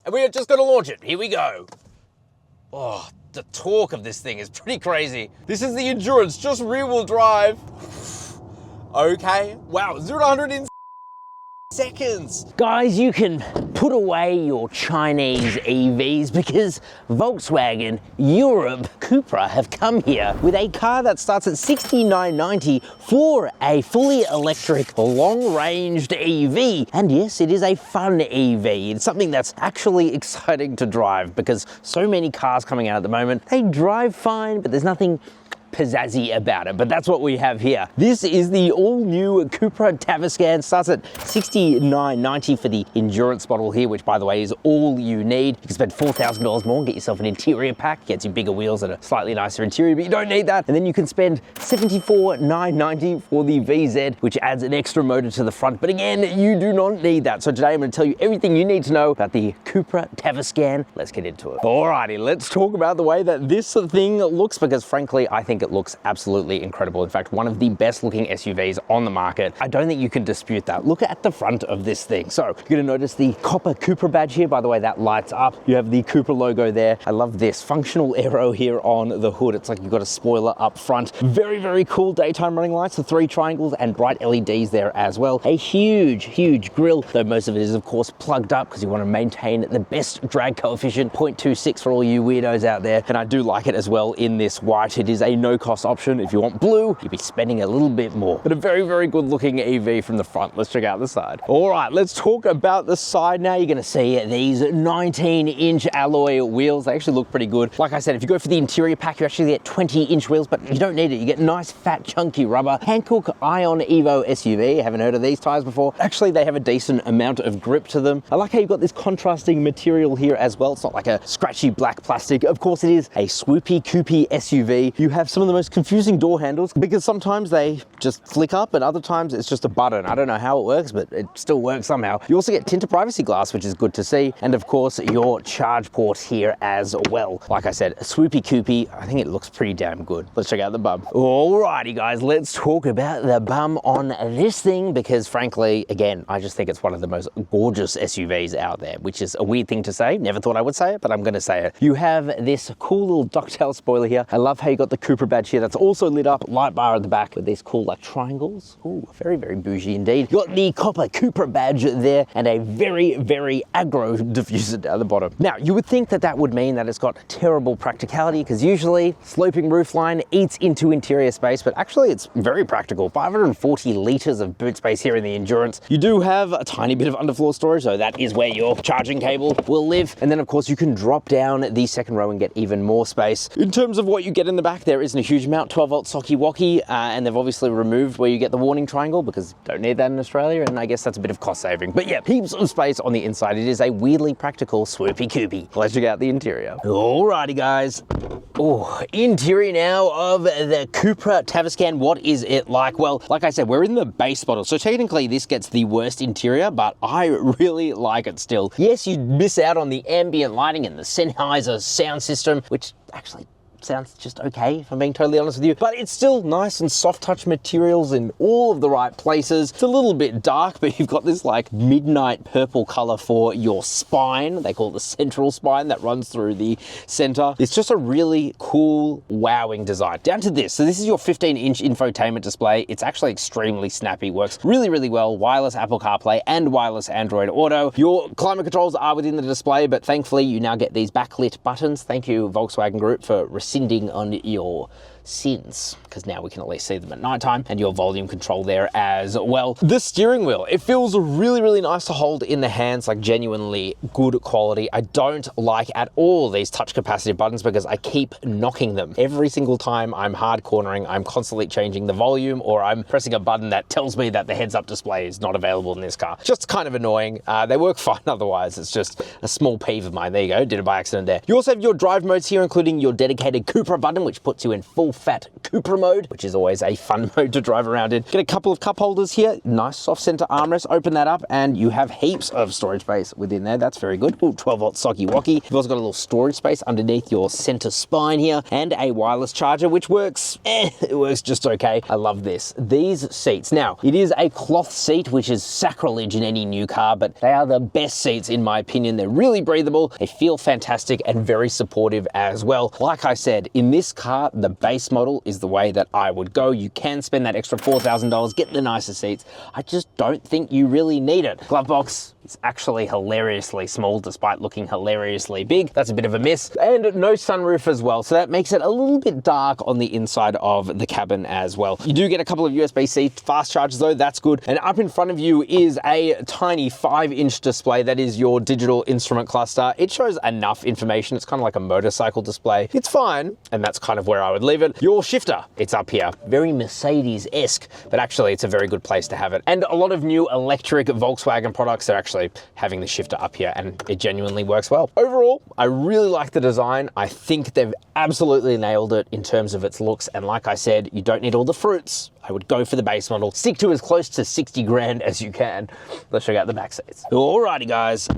and we are just gonna launch it. Here we go. Oh, the torque of this thing is pretty crazy. This is the Endurance, just rear-wheel drive. Okay, wow, 0 to 100 in seconds. Guys, you can put away your Chinese EVs because Volkswagen, Europe, Cupra have come here with a car that starts at $69.90 for a fully electric, long-ranged EV. And yes, it is a fun EV. It's something that's actually exciting to drive because so many cars coming out at the moment, they drive fine, but there's nothing pizzazzy about it, but that's what we have here. This is the all-new Cupra Tavascan. Starts at $69.90 for the Endurance model here, which by the way is all you need. You can spend $4,000 more and get yourself an interior pack, gets you bigger wheels and a slightly nicer interior, but you don't need that. And then you can spend $74,990 for the VZ, which adds an extra motor to the front. But again, you do not need that. So today I'm going to tell you everything you need to know about the Cupra Tavascan. Let's get into it. Alrighty, let's talk about the way that this thing looks, because frankly, I think it looks absolutely incredible. In fact, one of the best looking SUVs on the market. I don't think you can dispute that. Look at the front of this thing. So you're gonna notice the copper Cupra badge here. By the way, that lights up. You have the Cupra logo there. I love this functional aero here on the hood. It's like you've got a spoiler up front. Very, very cool daytime running lights, the 3 triangles and bright LEDs there as well. A huge grille, though most of it is of course plugged up because you want to maintain the best drag coefficient, 0.26 for all you weirdos out there. And I do like it as well in this white. It is a no cost option. If you want blue, you'd be spending a little bit more, but a very, very good looking EV from the front. Let's check out the side. All right, let's talk about the side now. You're going to see these 19-inch alloy wheels. They actually look pretty good. Like I said, if you go for the interior pack, you actually get 20-inch wheels, but you don't need it. You get nice, fat, chunky rubber. Hankook Ion Evo SUV. Haven't heard of these tires before. Actually, they have a decent amount of grip to them. I like how you've got this contrasting material here as well. It's not like a scratchy black plastic. Of course, it is a swoopy, coupy SUV. You have some of the most confusing door handles because sometimes they just flick up and other times it's just a button. I don't know how it works, but it still works somehow. You also get tinted privacy glass, which is good to see. And of course, your charge port here as well. Like I said, a swoopy coupy. I think it looks pretty damn good. Let's check out the bum. Alrighty guys, let's talk about the bum on this thing because frankly, again, I just think it's one of the most gorgeous SUVs out there, which is a weird thing to say. Never thought I would say it, but I'm gonna say it. You have this cool little ducktail spoiler here. I love how you got the Cupra badge here. That's also lit up, light bar at the back with these cool like triangles. Ooh, very, very bougie indeed. You got the copper Cupra badge there and a very, very aggro diffuser down the bottom. Now, you would think that that would mean that it's got terrible practicality because usually sloping roofline eats into interior space, but actually it's very practical. 540 liters of boot space here in the Endurance. You do have a tiny bit of underfloor storage, so that is where your charging cable will live. And then of course you can drop down the second row and get even more space. In terms of what you get in the back, there isn't a huge amount, 12-volt socky-wocky, and they've obviously removed where you get the warning triangle because you don't need that in Australia, and I guess that's a bit of cost saving. But yeah, heaps of space on the inside. It is a weirdly practical swoopy coupy. Let's check out the interior. Alrighty guys. Oh, interior now of the Cupra Tavascan. What is it like? Well, like I said, we're in the base model, so technically this gets the worst interior, but I really like it still. Yes, you miss out on the ambient lighting and the Sennheiser sound system, which actually sounds just okay, if I'm being totally honest with you, but it's still nice and soft touch materials in all of the right places. It's a little bit dark, but you've got this like midnight purple color for your spine. They call it the central spine that runs through the center. It's just a really cool, wowing design. Down to this. So this is your 15-inch infotainment display. It's actually extremely snappy, works really, really well. Wireless Apple CarPlay and wireless Android Auto. Your climate controls are within the display, but thankfully you now get these backlit buttons. Thank you, Volkswagen Group, for rescinding on your sins, because now we can at least see them at nighttime, and your volume control there as well. The steering wheel, it feels really, really nice to hold in the hands, like genuinely good quality. I don't like at all these touch capacitive buttons because I keep knocking them. Every single time I'm hard cornering, I'm constantly changing the volume or I'm pressing a button that tells me that the heads-up display is not available in this car. Just kind of annoying. They work fine otherwise. It's just a small peeve of mine. There you go, did it by accident there. You also have your drive modes here, including your dedicated Cupra button, which puts you in full fat Cupra mode, which is always a fun mode to drive around in. Get a couple of cup holders here, nice soft center armrest, open that up and you have heaps of storage space within there. That's very good. Ooh, 12-volt socky wocky. You've also got a little storage space underneath your center spine here and a wireless charger, which works, it works just okay. I love this. These seats. Now, it is a cloth seat, which is sacrilege in any new car, but they are the best seats in my opinion. They're really breathable. They feel fantastic and very supportive as well. Like I said, in this car, the base model is the way that I would go. You can spend that extra $4,000, get the nicer seats. I just don't think you really need it. Glove box is actually hilariously small despite looking hilariously big. That's a bit of a miss. And no sunroof as well, so that makes it a little bit dark on the inside of the cabin as well. You do get a couple of USB-C fast chargers though, that's good. And up in front of you is a tiny 5-inch display that is your digital instrument cluster. It shows enough information. It's kind of like a motorcycle display. It's fine, and that's kind of where I would leave it. Your shifter, it's up here. Very Mercedes-esque, but actually it's a very good place to have it. And a lot of new electric Volkswagen products are actually having the shifter up here, and it genuinely works well. Overall, I really like the design. I think they've absolutely nailed it in terms of its looks, and like I said, you don't need all the fruits. I would go for the base model. Stick to as close to 60 grand as you can. Let's check out the back seats. Alrighty guys.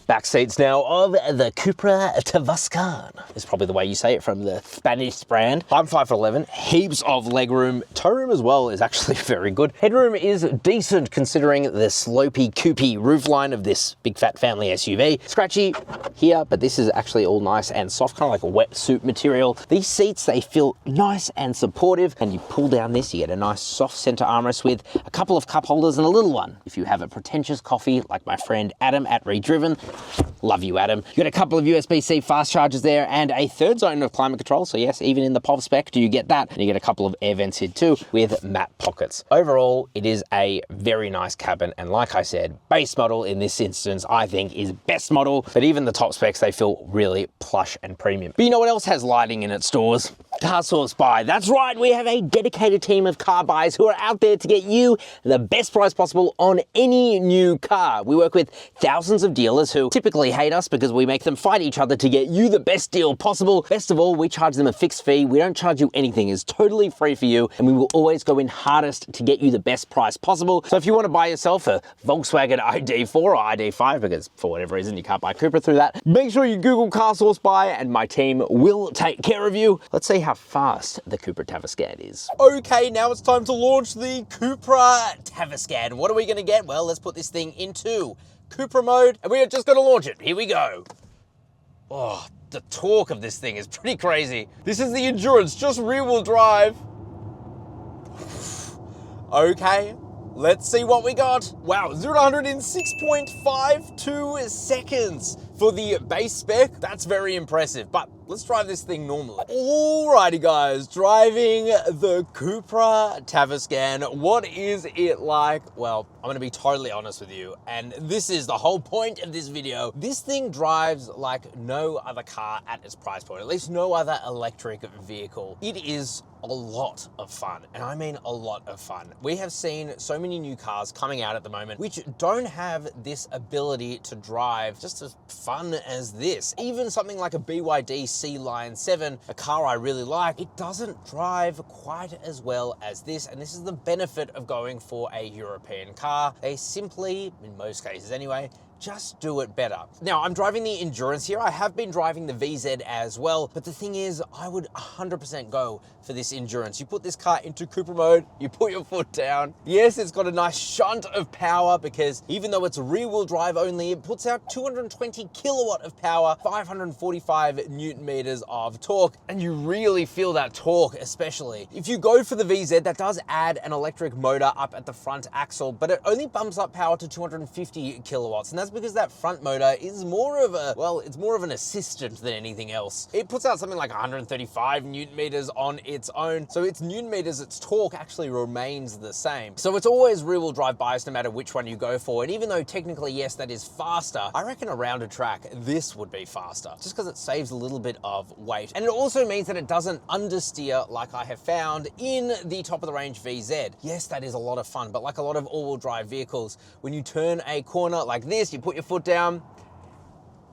Back seats now of the Cupra Tavascan. Is probably the way you say it from the Spanish brand. I'm 5'11", heaps of legroom. Toe room as well is actually very good. Headroom is decent considering the slopey, coupey roofline of this big fat family SUV. Scratchy here, but this is actually all nice and soft, kind of like a wetsuit material. These seats, they feel nice and supportive, and you pull down this, you get a nice soft center armrest with a couple of cup holders and a little one. If you have a pretentious coffee like my friend Adam at Redriven, love you, Adam. You got a couple of USB-C fast chargers there and a third zone of climate control. So yes, even in the POV spec, do you get that? And you get a couple of air vents here too with matte pockets. Overall, it is a very nice cabin. And like I said, base model in this instance, I think is best model, but even the top specs, they feel really plush and premium. But you know what else has lighting in its stores? CarSauce Buy. That's right, we have a dedicated team of car buyers who are out there to get you the best price possible on any new car. We work with thousands of dealers who typically hate us because we make them fight each other to get you the best deal possible. Best of all, we charge them a fixed fee. We don't charge you anything. It's totally free for you, and we will always go in hardest to get you the best price possible. So if you want to buy yourself a Volkswagen ID4 or ID5, because for whatever reason you can't buy Cupra through that, make sure you Google CarSauce Buy and my team will take care of you. Let's see how fast the Cupra Tavascan is. Okay, now it's time to launch the Cupra Tavascan. What are we gonna get? Well, let's put this thing into Cupra mode, and we are just gonna launch it. Here we go. Oh, the torque of this thing is pretty crazy. This is the Endurance, just rear-wheel drive. Okay, let's see what we got. Wow, 0 to 100 in 6.52 seconds. For the base spec, that's very impressive, but let's drive this thing normally. Alrighty guys, driving the Cupra Tavascan. What is it like? Well, I'm gonna be totally honest with you, and this is the whole point of this video. This thing drives like no other car at its price point, at least no other electric vehicle. It is a lot of fun, and I mean a lot of fun. We have seen so many new cars coming out at the moment which don't have this ability to drive just as fun as this. Even something like a BYD Sealion 7, a car I really like, it doesn't drive quite as well as this, and this is the benefit of going for a European car. They simply, in most cases anyway, just do it better. Now, I'm driving the Endurance here. I have been driving the VZ as well, but the thing is, I would 100% go for this Endurance. You put this car into Cupra mode, you put your foot down. Yes, it's got a nice shunt of power because even though it's rear-wheel drive only, it puts out 220 kilowatt of power, 545 Newton meters of torque, and you really feel that torque, especially. If you go for the VZ, that does add an electric motor up at the front axle, but it only bumps up power to 250 kilowatts, and that's because that front motor is more of a, well, it's more of an assistant than anything else. It puts out something like 135 Newton meters on its own, so its Newton meters, its torque actually remains the same. So it's always rear-wheel drive bias no matter which one you go for, and even though technically, yes, that is faster, I reckon around a track, this would be faster, just because it saves a little bit of weight. And it also means that it doesn't understeer like I have found in the top-of-the-range VZ. Yes, that is a lot of fun, but like a lot of all-wheel drive vehicles, when you turn a corner like this, you put your foot down,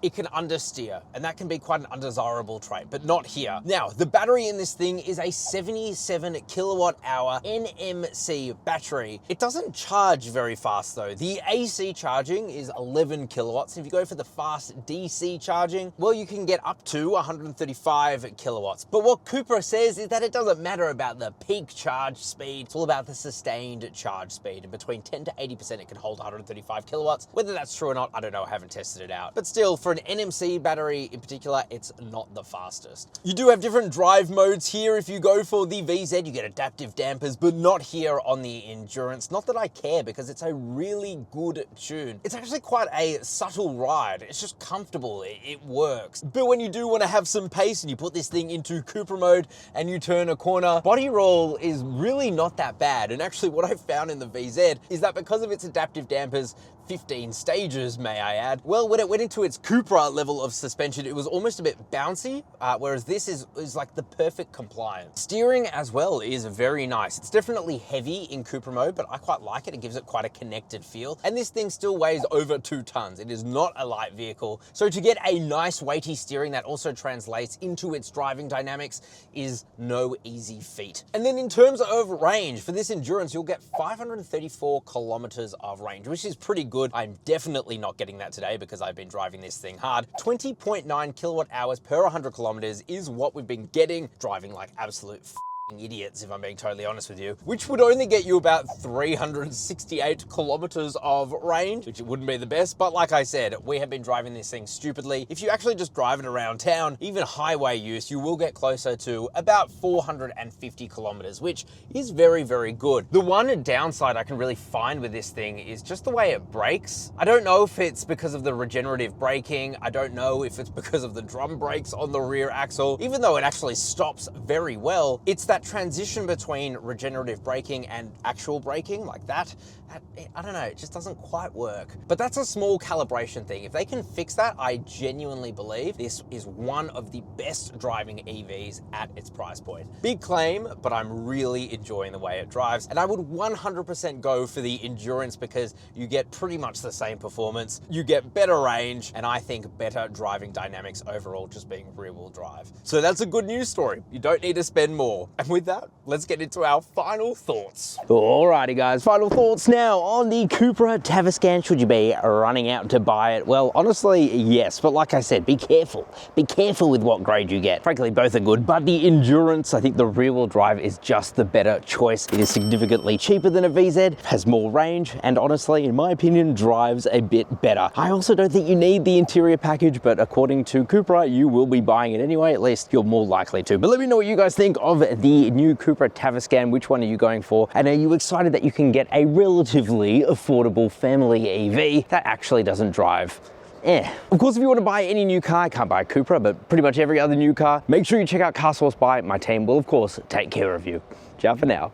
it can understeer, and that can be quite an undesirable trait, but not here. Now, the battery in this thing is a 77 kilowatt hour NMC battery. It doesn't charge very fast though. The AC charging is 11 kilowatts. If you go for the fast DC charging, well, you can get up to 135 kilowatts. But what Cupra says is that it doesn't matter about the peak charge speed. It's all about the sustained charge speed. And between 10 to 80%, it can hold 135 kilowatts. Whether that's true or not, I don't know. I haven't tested it out. But still, for an NMC battery in particular, it's not the fastest. You do have different drive modes here. If you go for the VZ, you get adaptive dampers, but not here on the Endurance. Not that I care, because it's a really good tune. It's actually quite a subtle ride. It's just comfortable. It works. But when you do want to have some pace and you put this thing into Cupra mode and you turn a corner, body roll is really not that bad. And actually what I found in the VZ is that because of its adaptive dampers, 15 stages, may I add, well, when it went into its Cupra level of suspension, it was almost a bit bouncy, whereas this is like the perfect compliance. Steering as well is very nice. It's definitely heavy in Cupra mode, but I quite like it. It gives it quite a connected feel. And this thing still weighs over 2 tons. It is not a light vehicle. So to get a nice weighty steering that also translates into its driving dynamics is no easy feat. And then in terms of range, for this Endurance, you'll get 534 kilometers of range, which is pretty good. I'm definitely not getting that today because I've been driving this thing hard. 20.9 kilowatt hours per 100 kilometers is what we've been getting, driving like absolute idiots, if I'm being totally honest with you, which would only get you about 368 kilometers of range, which it wouldn't be the best, but like I said, we have been driving this thing stupidly. If you actually just drive it around town, even highway use, you will get closer to about 450 kilometers, which is very, very good. The one downside I can really find with this thing is just the way it brakes. I don't know if it's because of the regenerative braking. I don't know if it's because of the drum brakes on the rear axle. Even though it actually stops very well, it's that transition between regenerative braking and actual braking, like that, I don't know, it just doesn't quite work. But that's a small calibration thing. If they can fix that, I genuinely believe this is one of the best driving EVs at its price point. Big claim, but I'm really enjoying the way it drives. And I would 100% go for the Endurance because you get pretty much the same performance, you get better range, and I think better driving dynamics overall, just being rear-wheel drive. So that's a good news story. You don't need to spend more. And with that, let's get into our final thoughts. Alrighty guys, final thoughts now on the Cupra Tavascan. Should you be running out to buy it? Well, honestly, yes, but like I said, be careful. Be careful with what grade you get. Frankly, both are good, but the Endurance, I think the rear-wheel drive is just the better choice. It is significantly cheaper than a VZ, has more range, and honestly, in my opinion, drives a bit better. I also don't think you need the interior package, but according to Cupra, you will be buying it anyway, at least you're more likely to. But let me know what you guys think of the new Cupra Tavascan. Which one are you going for? And are you excited that you can get a relatively affordable family EV that actually doesn't drive? Of course, if you want to buy any new car, I can't buy a Cupra, but pretty much every other new car, make sure you check out CarSauce Buy. My team will, of course, take care of you. Ciao for now.